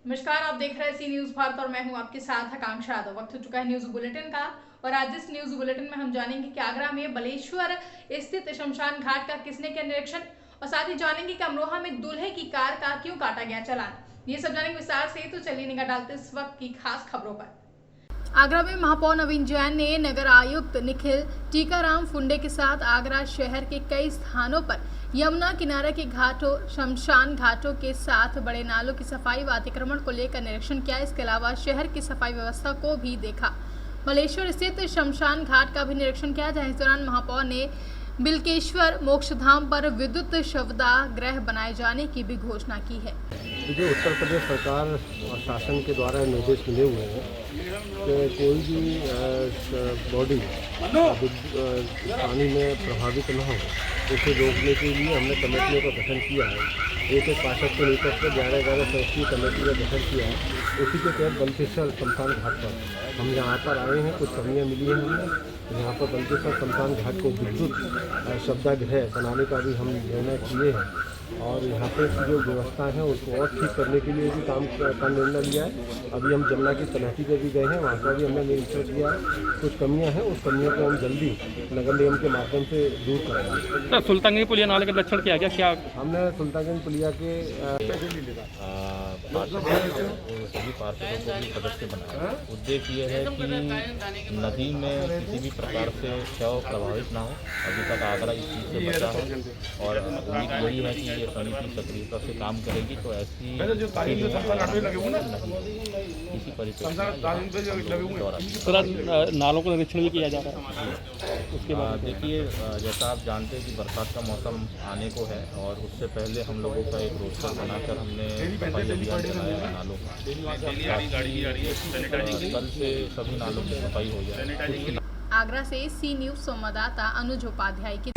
नमस्कार, आप देख रहे हैं सी न्यूज भारत और मैं हूं आपके साथ आकांक्षा यादव। वक्त हो चुका है न्यूज बुलेटिन का और आज इस न्यूज बुलेटिन में हम जानेंगे कि आगरा में बलेश्वर स्थित शमशान घाट का किसने किया निरीक्षण और साथ ही जानेंगे कि अमरोहा में दूल्हे की कार का क्यों काटा गया चालान। ये सब जानेंगे विस्तार से, तो चलिए निगाह डालते इस वक्त की खास खबरों पर। आगरा में महापौर नवीन जैन ने नगर आयुक्त निखिल टीकाराम फुंडे के साथ आगरा शहर के कई स्थानों पर यमुना किनारे के घाटों, शमशान घाटों के साथ बड़े नालों की सफाई व अतिक्रमण को लेकर निरीक्षण किया। इसके अलावा शहर की सफाई व्यवस्था को भी देखा। बलेश्वर स्थित शमशान घाट का भी निरीक्षण किया, जहां इस दौरान महापौर ने बिलकेश्वर मोक्षधाम पर विद्युत शवदाह गृह बनाए जाने की भी घोषणा की है। मुझे उत्तर प्रदेश सरकार और शासन के द्वारा निर्देश मिले हुए हैं कि कोई भी बॉडी पानी में प्रभावित न हो, उसे रोकने के लिए हमने कमेटियों का गठन किया है। एक पार्षद के नेतृत्व में 11 सदस्यीय कमेटी का गठन किया है। उसी के तहत बल्केश्वर शमशान घाट पर हम यहाँ पर आए हैं। कुछ कमियाँ मिली हैं हमें। यहाँ पर बल्केश्वर शमशान घाट को विद्युत शवदाह गृह बनाने का भी हम निर्णय किए हैं और यहाँ पे जो व्यवस्था है उसको और ठीक करने के लिए भी काम का निर्णय लिया है। अभी हम जमुना की तलहटी पे भी गए हैं, वहाँ पर भी हमने निरीक्षण किया है। कुछ कमियाँ हैं, उस कमियों को हम जल्दी नगर निगम के माध्यम से दूर कराएंगे। तो सुल्तानगंज पुलिया नाले का लक्षण किया गया क्या? हमने सुल्तानगंज पुलिया के सभी पार्षदों को भी सदस्य बनाया। उद्देश्य ये है कि नदी में किसी भी प्रकार से शव प्रभावित ना हो। अभी तक आगरा इस चीज़ से बचा है और उम्मीद यही है कि ये समिति सक्रियता से काम करेगी तो ऐसी किसी परिस्थिति नालों का निरीक्षण भी किया जा रहा है। उसके बाद देखिए, जैसा आप जानते हैं कि बरसात का मौसम आने को है और उससे पहले हम लोगों का एक रोस्टर बनाकर हमने सफाई अभियान चलाया है नालों का। कल से सभी नालों की सफाई हो जाए। आगरा से सी न्यूज संवाददाता अनुज उपाध्याय की।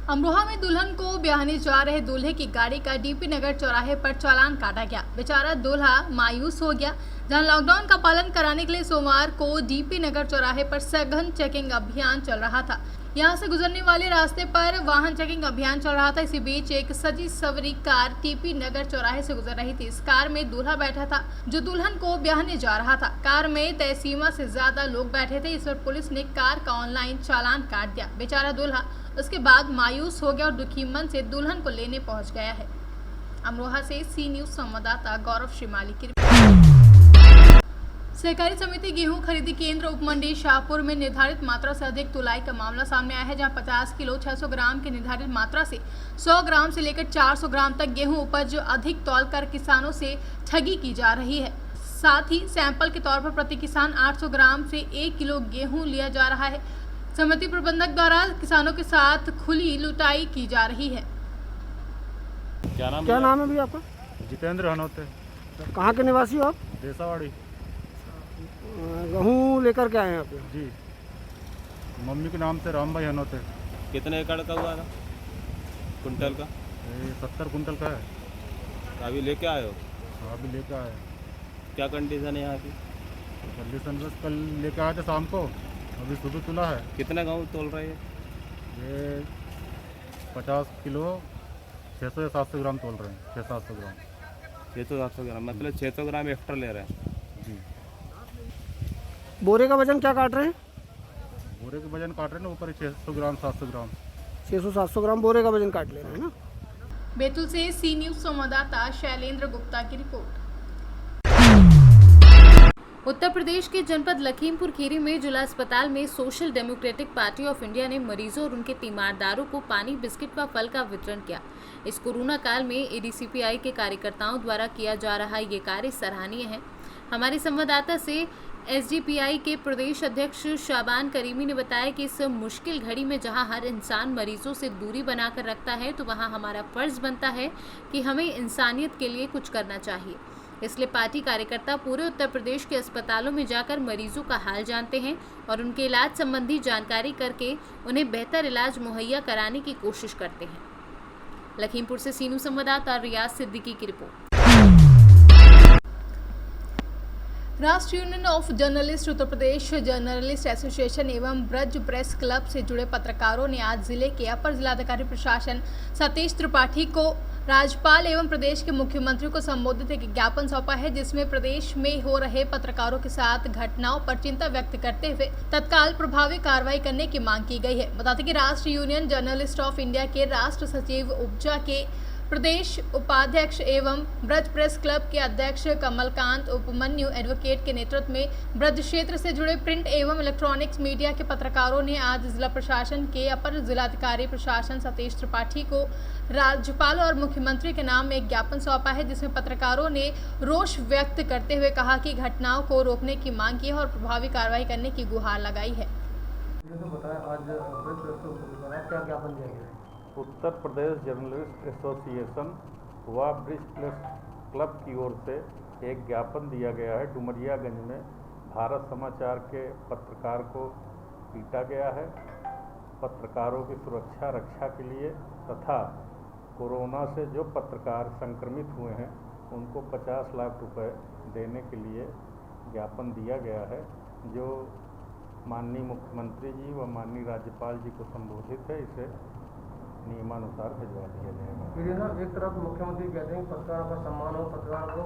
अमरोहा में दुल्हन को ब्याहने जा रहे दूल्हे की गाड़ी का डीपी नगर चौराहे पर चालान काटा गया। बेचारा दूल्हा मायूस हो गया। जहां लॉकडाउन का पालन कराने के लिए सोमवार को डीपी नगर चौराहे पर सघन चेकिंग अभियान चल रहा था। यहां से गुजरने वाले रास्ते पर वाहन चेकिंग अभियान चल रहा था। इसी बीच एक सजी सवरी कार टीपी नगर चौराहे से गुजर रही थी। इस कार में दूल्हा बैठा था जो दुल्हन को ब्याहने जा रहा था। कार में तय सीमा से ज्यादा लोग बैठे थे। इस पर पुलिस ने कार का ऑनलाइन चालान काट दिया। बेचारा दूल्हा उसके बाद मायूस हो गया और दुखी मन से दुल्हन को लेने पहुंच गया है। अमरोहा से सी न्यूज संवाददाता गौरव श्रीमाली की। सहकारी समिति गेहूं खरीदी केंद्र उपमंडी शाहपुर में निर्धारित मात्रा से अधिक तुलाई का मामला सामने आया है, जहां 50 किलो 600 ग्राम की निर्धारित मात्रा से 100 ग्राम से लेकर 400 ग्राम तक गेहूं उपज अधिक तौलकर किसानों से ठगी की जा रही है। साथ ही सैंपल के तौर पर प्रति किसान 800 ग्राम से 1 किलो गेहूं लिया जा रहा है। समिति प्रबंधक द्वारा किसानों के साथ खुली लुटाई की जा रही है। क्या नाम है भैया आपका? जितेंद्र हनोते। कहाँ के निवासी हो आप? देसावाड़ी। गेहूँ लेकर के आए हैं आप? जी, मम्मी के नाम से राम भाई हनोते। कितने एकड़ का हुआ था? कुंटल का? 70 कुंटल का है। अभी लेके आए हो? अभी लेके आए। क्या कंडीशन है यहाँ की? कंडीशन बस कल लेके आए थे शाम को, अभी सुबह तुला है। कितना गेहूँ तोल रहे हैं? ये 50 किलो 600 या 700 ग्राम तोल रहे हैं। 600-700 ग्राम। 600-700 ग्राम, मतलब 600 ग्राम एक्स्ट्रा ले रहे हैं जी। बोरे का वजन क्या काट रहे हैं? बोरे के वजन काट रहे हैं ना, ऊपर 600 ग्राम 700 ग्राम। 600-700 ग्राम बोरे का वजन काट ले रहे हैं ना। बैतूल से सी न्यूज संवाददाता शैलेंद्र गुप्ता की रिपोर्ट। उत्तर प्रदेश के जनपद लखीमपुर खीरी में जिला अस्पताल में social democratic party of India ने मरीजों और उनके तीमारदारों को पानी, बिस्किट व फल का वितरण किया। इस कोरोना काल में एडीसीपीआई के कार्यकर्ताओं द्वारा किया जा रहा ये कार्य सराहनीय है। हमारे संवाददाता से एसडीपीआई के प्रदेश अध्यक्ष शाबान करीमी ने बताया कि इस मुश्किल घड़ी में जहां हर इंसान मरीजों से दूरी बनाकर रखता है, तो वहां हमारा फर्ज बनता है कि हमें इंसानियत के लिए कुछ करना चाहिए। इसलिए पार्टी कार्यकर्ता पूरे उत्तर प्रदेश के अस्पतालों में जाकर मरीजों का हाल जानते हैं और उनके इलाज संबंधी जानकारी करके उन्हें बेहतर इलाज मुहैया कराने की कोशिश करते हैं। लखीमपुर से सीनू संवाददाता रियाज सिद्दीकी की रिपोर्ट। राष्ट्रीय union of journalist Uttar Pradesh journalist association एवं ब्रज प्रेस क्लब से जुड़े पत्रकारों ने आज जिले के अपर जिलाधिकारी प्रशासन सतीश त्रिपाठी को राज्यपाल एवं प्रदेश के मुख्यमंत्री को संबोधित एक ज्ञापन सौंपा है, जिसमें प्रदेश में हो रहे पत्रकारों के साथ घटनाओं पर चिंता व्यक्त करते हुए तत्काल प्रभावी कार्रवाई करने की मांग की गई है। बताते कि राष्ट्रीय यूनियन जर्नलिस्ट ऑफ इंडिया के राष्ट्र सचिव उपजा के प्रदेश उपाध्यक्ष एवं ब्रज प्रेस क्लब के अध्यक्ष कमलकांत उपमन्यु एडवोकेट के नेतृत्व में ब्रज क्षेत्र से जुड़े प्रिंट एवं इलेक्ट्रॉनिक्स मीडिया के पत्रकारों ने आज जिला प्रशासन के अपर जिलाधिकारी प्रशासन सतीश त्रिपाठी को राज्यपाल और मुख्यमंत्री के नाम में एक ज्ञापन सौंपा है, जिसमें पत्रकारों ने रोष व्यक्त करते हुए कहा कि घटनाओं को रोकने की मांग की है और प्रभावी कार्रवाई करने की गुहार लगाई है। उत्तर प्रदेश जर्नलिस्ट एसोसिएशन व ब्रिज प्रेस क्लब की ओर से एक ज्ञापन दिया गया है। डुमरियागंज में भारत समाचार के पत्रकार को पीटा गया है। पत्रकारों की सुरक्षा रक्षा के लिए तथा कोरोना से जो पत्रकार संक्रमित हुए हैं उनको 50 लाख रुपए देने के लिए ज्ञापन दिया गया है, जो माननीय मुख्यमंत्री जी व माननीय राज्यपाल जी को संबोधित है। इसे नियमानुसार भिजवा दिया जाएगा। फिर ना एक तरफ मुख्यमंत्री कहते हैं पत्रकारों का सम्मान हो, पत्रकारों को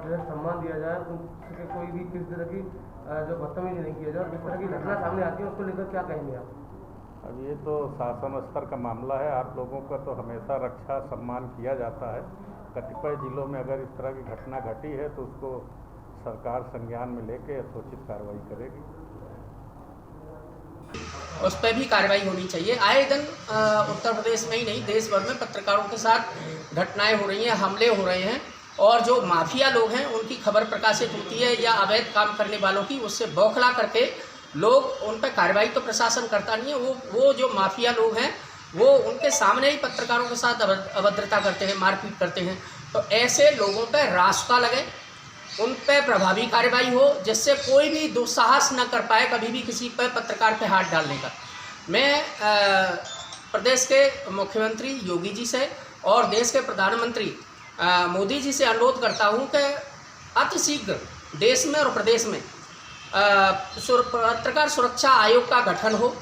जो है सम्मान दिया जाए, उनसे कोई भी किस तरह की जो बदतमीजी नहीं किया जाए। जिस तरह की घटना सामने आती है उसको लेकर क्या कहेंगे आप? अब ये तो शासन स्तर का मामला है। आप लोगों का तो हमेशा रक्षा सम्मान किया जाता है। कतिपय जिलों में अगर इस तरह की घटना घटी है तो उसको सरकार संज्ञान में लेके यथोचित कार्रवाई करेगी। उस पर भी कार्रवाई होनी चाहिए। आए दिन उत्तर प्रदेश में ही नहीं देश भर में पत्रकारों के साथ घटनाएं हो रही हैं, हमले हो रहे हैं, और जो माफिया लोग हैं उनकी खबर प्रकाशित होती है या अवैध काम करने वालों की, उससे बौखला करके लोग उन पर कार्रवाई तो प्रशासन करता नहीं है। वो जो माफिया लोग हैं वो उनके सामने ही पत्रकारों के साथ अभद्रता करते हैं, मारपीट करते हैं। तो ऐसे लोगों पर रास्ता लगे, उन पर प्रभावी कार्रवाई हो, जिससे कोई भी दुस्साहस न कर पाए कभी भी किसी पर पत्रकार पे हाथ डालने का। मैं प्रदेश के मुख्यमंत्री योगी जी से और देश के प्रधानमंत्री मोदी जी से अनुरोध करता हूं कि अतिशीघ्र देश में और प्रदेश में पत्रकार सुरक्षा आयोग का गठन हो,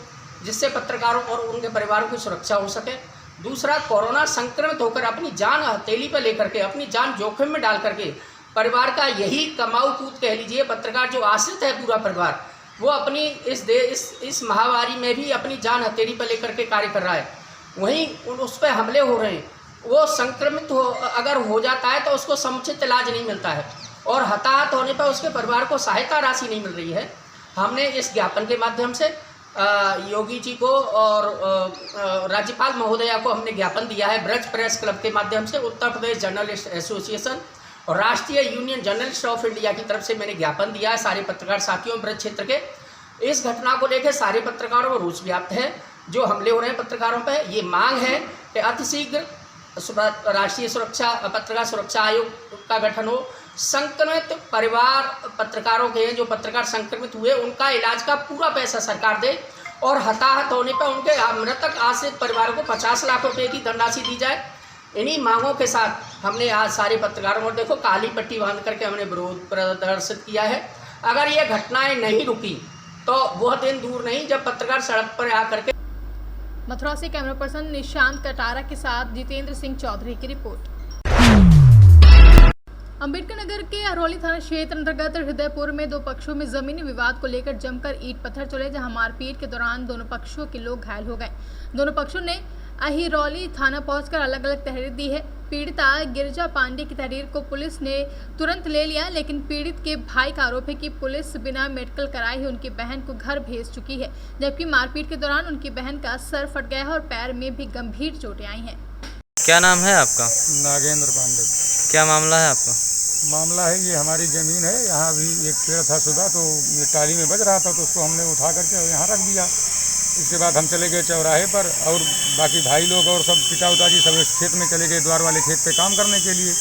जिससे पत्रकारों और उनके परिवारों की सुरक्षा हो सके। दूसरा, कोरोना संक्रमित होकर अपनी जान हथेली पर लेकर के, अपनी जान जोखिम में डाल करके परिवार का यही कमाऊ पूत कह लीजिए, पत्रकार जो आश्रित है पूरा परिवार, वो अपनी इस महामारी में भी अपनी जान हथेली पर लेकर के कार्य कर रहा है। वहीं उस पर हमले हो रहे हैं, वो संक्रमित अगर हो जाता है तो उसको समुचित इलाज नहीं मिलता है, और हताहत होने पर उसके परिवार को सहायता राशि नहीं मिल रही है। हमने इस ज्ञापन के माध्यम से योगी जी को और राज्यपाल महोदया को हमने ज्ञापन दिया है। ब्रज प्रेस क्लब के माध्यम से उत्तर प्रदेश जर्नलिस्ट एसोसिएशन और राष्ट्रीय यूनियन जर्नलिस्ट ऑफ इंडिया की तरफ से मैंने ज्ञापन दिया है सारे पत्रकार साथियों ब्रज क्षेत्र के। इस घटना को लेकर सारे पत्रकारों में रोष व्याप्त है। जो हमले हो रहे हैं पत्रकारों पर, ये मांग है कि अतिशीघ्र राष्ट्रीय पत्रकार सुरक्षा आयोग का गठन हो। संक्रमित परिवार पत्रकारों के हैं, जो पत्रकार संक्रमित हुए, उनका इलाज का पूरा पैसा सरकार दे, और हताहत होने पर उनके मृतक आश्रित परिवारों को 50 लाख रुपए की धनराशि दी जाए। इन्हीं मांगों के साथ हमने आज सारे पत्रकारों और देखो काली पट्टी बांध करके हमने विरोध प्रदर्शित किया है। अगर ये घटनाएं नहीं रुकी तो वह दिन दूर नहीं जब पत्रकार सड़क पर आकर के। मथुरा से कैमरा पर्सन निशांत कटारा के साथ जितेंद्र सिंह चौधरी की रिपोर्ट। अंबेडकर नगर के अरौली थाना क्षेत्र अंतर्गत हृदयपुर में दो पक्षों में जमीनी विवाद को लेकर जमकर ईंट पत्थर चले, जहां मारपीट के दौरान दोनों पक्षों के लोग घायल हो गए। दोनों पक्षों ने अहिरौली थाना पहुंचकर अलग अलग तहरीर दी है। पीड़िता गिरजा पांडे की तहरीर को पुलिस ने तुरंत ले लिया, लेकिन पीड़ित के भाई का आरोप है कि पुलिस बिना मेडिकल कराए ही उनकी बहन को घर भेज चुकी है, जबकि मारपीट के दौरान उनकी बहन का सर फट गया है और पैर में भी गंभीर चोटें आई हैं। क्या नाम है आपका? नागेंद्र पांडे। क्या मामला है आपका? मामला है ये हमारी ज़मीन है, यहाँ अभी एक पेड़ था सुबह, तो ये टाली में बज रहा था, तो उसको हमने उठा करके यहाँ रख दिया। इसके बाद हम चले गए चौराहे पर, और बाकी भाई लोग और सब पिता उता जी सब इस खेत में चले गए, द्वार वाले खेत पे काम करने के लिए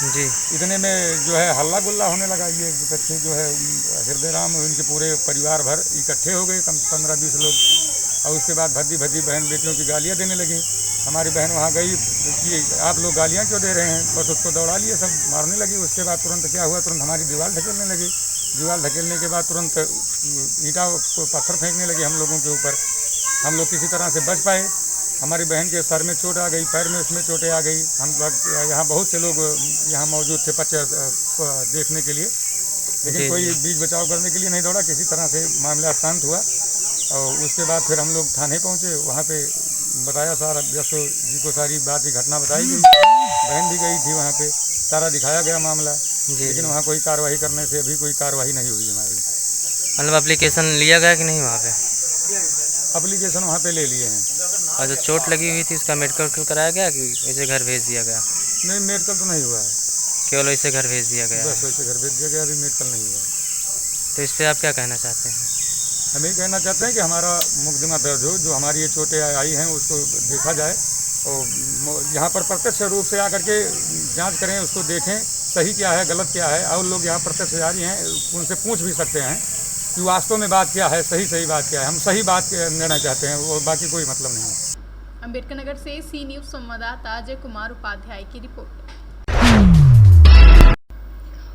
जी। इतने में जो है हल्ला गुल्ला होने लगा। ये बच्चे जो है हृदय राम और इनके पूरे परिवार भर इकट्ठे हो गए, कम 15-20 लोग, और उसके बाद भद्दी भद्दी बहन बेटियों की गालियाँ देने लगे। हमारी बहन वहाँ गई कि आप लोग गालियाँ क्यों दे रहे हैं, बस उसको दौड़ा लिए, सब मारने लगी। उसके बाद तुरंत क्या हुआ, तुरंत हमारी दीवार ढकेलने लगी। दीवार ढकेलने के बाद तुरंत ईंटा पत्थर फेंकने लगे हम लोगों के ऊपर। हम लोग किसी तरह से बच पाए। हमारी बहन के सर में चोट आ गई, पैर में उसमें चोटें आ गई। हम लोग यहाँ बहुत से लोग यहाँ मौजूद थे देखने के लिए, लेकिन कोई बीच बचाव करने के लिए नहीं दौड़ा। किसी तरह से मामला शांत हुआ और उसके बाद फिर हम लोग थाने पहुँचे। वहाँ पे बताया सारा, यशो जी को सारी बात की घटना बताई गई। बहन भी गई थी वहाँ पे, सारा दिखाया गया मामला, लेकिन वहाँ कोई कार्रवाई करने से अभी कोई कार्रवाई नहीं हुई हमारी। मतलब एप्लीकेशन लिया गया कि नहीं वहाँ पे? एप्लीकेशन वहाँ पे ले लिए हैं। और जो चोट लगी हुई थी उसका मेडिकल कराया गया कि वैसे घर भेज दिया गया? नहीं, मेडिकल तो नहीं हुआ है, केवल वैसे घर भेज दिया गया? बस वैसे घर भेज दिया गया, अभी मेडिकल नहीं हुआ है। तो इस पर आप क्या कहना चाहते हैं? हम यही कहना चाहते हैं कि हमारा मुकदमा दर्ज हो, जो हमारी ये चोटें आई हैं उसको देखा जाए और यहाँ पर प्रत्यक्ष रूप से आकर के जांच करें, उसको देखें सही क्या है गलत क्या है। और लोग यहाँ प्रत्यक्ष जारी हैं, उनसे पूछ भी सकते हैं कि वास्तव में बात क्या है, सही बात क्या है। हम सही बात निर्णय चाहते हैं, और बाकी कोई मतलब नहीं है। अम्बेडकर नगर से सी न्यूज संवाददाता अजय कुमार उपाध्याय की रिपोर्ट।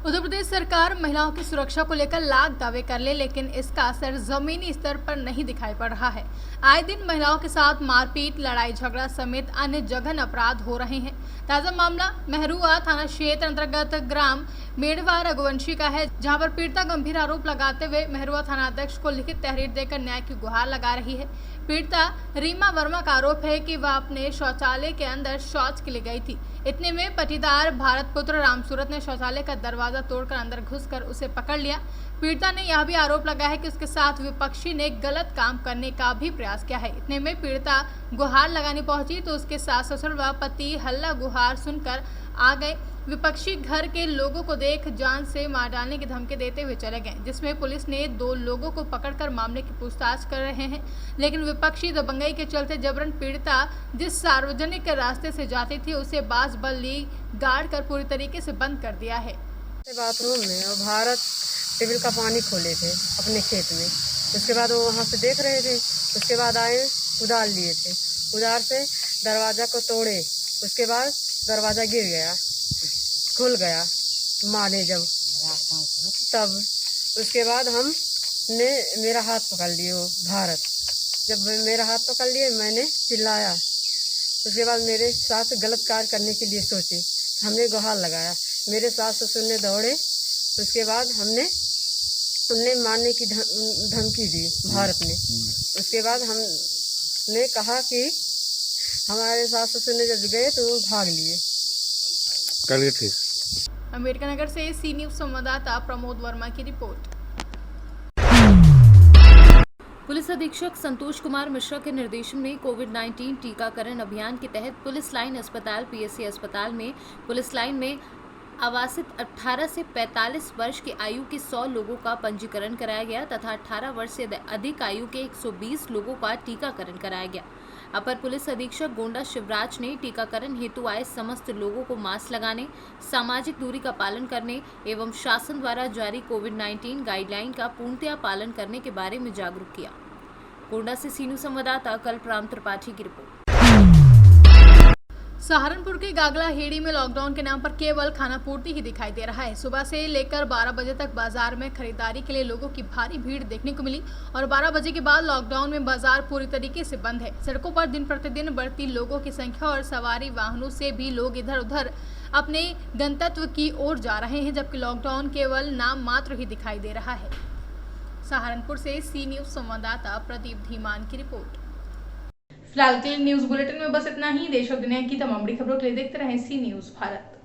उत्तर प्रदेश सरकार महिलाओं की सुरक्षा को लेकर लाख दावे कर ले, लेकिन इसका असर जमीनी स्तर पर नहीं दिखाई पड़ रहा है। आए दिन महिलाओं के साथ मारपीट, लड़ाई झगड़ा समेत अन्य जघन्य अपराध हो रहे हैं। ताजा मामला महरूआ थाना क्षेत्र अंतर्गत ग्राम मेड़वा रघुवंशी का है, जहां पर पीड़िता गंभीर आरोप लगाते हुए महरूआ थाना अध्यक्ष को लिखित तहरीर देकर न्याय की गुहार लगा रही है। पीड़िता रीमा वर्मा का आरोप है कि वह अपने शौचालय के अंदर शौच के लिए गई थी। इतने में पटीदार भारत पुत्र रामसूरत ने शौचालय का दरवाजा तोड़कर अंदर घुसकर उसे पकड़ लिया। पीड़िता ने यह भी आरोप लगाया है कि उसके साथ विपक्षी ने गलत काम करने का भी प्रयास किया है। इतने में पीड़िता गुहार लगाने पहुंची तो उसके सास ससुर व पति हल्ला गुहार सुनकर आ गए। विपक्षी घर के लोगों को देख जान से मार डालने की धमकी देते हुए चले गए, जिसमें पुलिस ने 2 लोगों को पकड़कर मामले की पूछताछ कर रहे हैं। लेकिन विपक्षी दबंगई के चलते जबरन पीड़िता जिस सार्वजनिक रास्ते से जाती थी उसे बाज बल ली गाड़ कर पूरी तरीके से बंद कर दिया है। बाथरूम में और भारत टेबल का पानी खोले थे अपने खेत में। उसके बाद वो वहाँ से देख रहे थे, उसके बाद आए उधार लिए थे, उधार से दरवाज़ा को तोड़े। उसके बाद दरवाज़ा गिर गया, खुल गया माने जब, तब उसके बाद हमने मेरा हाथ पकड़ लिए वो भारत। जब मेरा हाथ पकड़ लिए मैंने चिल्लाया। उसके बाद मेरे साथ गलत कार्य करने के लिए सोचे, हमने गुहार लगाया। मेरे सास ससुर ने दौड़े। उसके बाद उनने मारने की धमकी दी भारत ने। उसके बाद हमने कहा कि हमारे सास ससुर ने जब गए तो वो भाग लिए। अम्बेडकर नगर से सी न्यूज संवाददाता प्रमोद वर्मा की रिपोर्ट। पुलिस अधीक्षक संतोष कुमार मिश्रा के निर्देशन में कोविड-19 टीकाकरण अभियान के तहत पुलिस लाइन अस्पताल पीएससी अस्पताल में पुलिस लाइन में आवासित 18 से 45 वर्ष की आयु के 100 लोगों का पंजीकरण कराया गया तथा 18 वर्ष से अधिक आयु के 120 लोगों का टीकाकरण कराया गया। अपर पुलिस अधीक्षक गोंडा शिवराज ने टीकाकरण हेतु आए समस्त लोगों को मास्क लगाने, सामाजिक दूरी का पालन करने एवं शासन द्वारा जारी कोविड-19 गाइडलाइन का पूर्णतया पालन करने के बारे में जागरूक किया। गोंडा से सीनू संवाददाता कल्पराम त्रिपाठी की रिपोर्ट। सहारनपुर के गागला हेड़ी में लॉकडाउन के नाम पर केवल खाना पूर्ति ही दिखाई दे रहा है। सुबह से लेकर 12 बजे तक बाजार में खरीदारी के लिए लोगों की भारी भीड़ देखने को मिली और 12 बजे के बाद लॉकडाउन में बाजार पूरी तरीके से बंद है। सड़कों पर दिन प्रतिदिन बढ़ती लोगों की संख्या और सवारी वाहनों से भी लोग इधर उधर अपने गंतव्य की ओर जा रहे हैं, जबकि लॉकडाउन केवल नाम मात्र ही दिखाई दे रहा है। सहारनपुर से सी न्यूज संवाददाता प्रदीप धीमान की रिपोर्ट। फिलहाल के न्यूज बुलेटिन में बस इतना ही। देश और दुनिया की तमाम बड़ी खबरों के लिए देखते रहें सी न्यूज भारत।